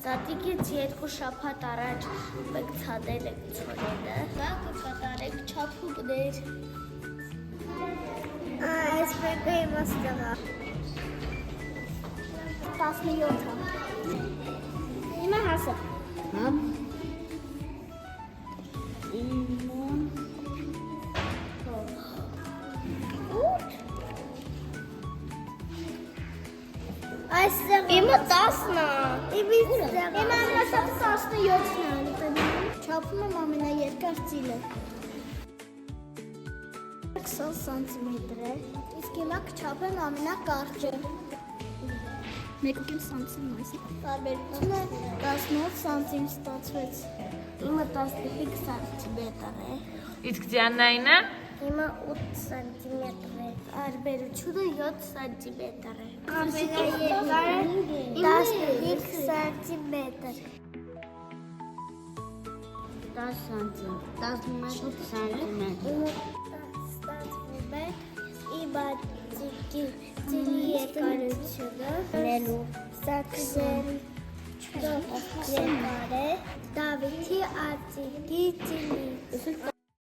Տատիկից 2 շաբաթ առաջ ցածել եք ցորենը։ Դա կկատարեք չափումներ։ Այս ֆրենկը իմաստավա։ 17-ը։ Հիմա հասը։ Համ։ Այստեղ Իմը 10-ն է։ Հիմա ամենաշատը 17-ն է։ Չափում եմ ամենաերկար ծիլը։ 20 սանտիմետր է։ Իսկ հիմա կչափեմ ամենակարճը։ 1.5 սանտիմետր։ Տարբերությունը 18 սանտիմ ստացվեց։ Իմը 15 սանտիմետր է։ Իսկ Դիանայինը Իմը 8 սանտիմետր է։ Տարբերությունը 7 սանտիմետր է։ Ամենաերկարը 15 սանտիմետր։ 10 սանտիմետր։ Իմը ստացվում է իմ ծիլի երկարությունը Լելու սակսել երկար է Դավիթի ածիկի ծիլի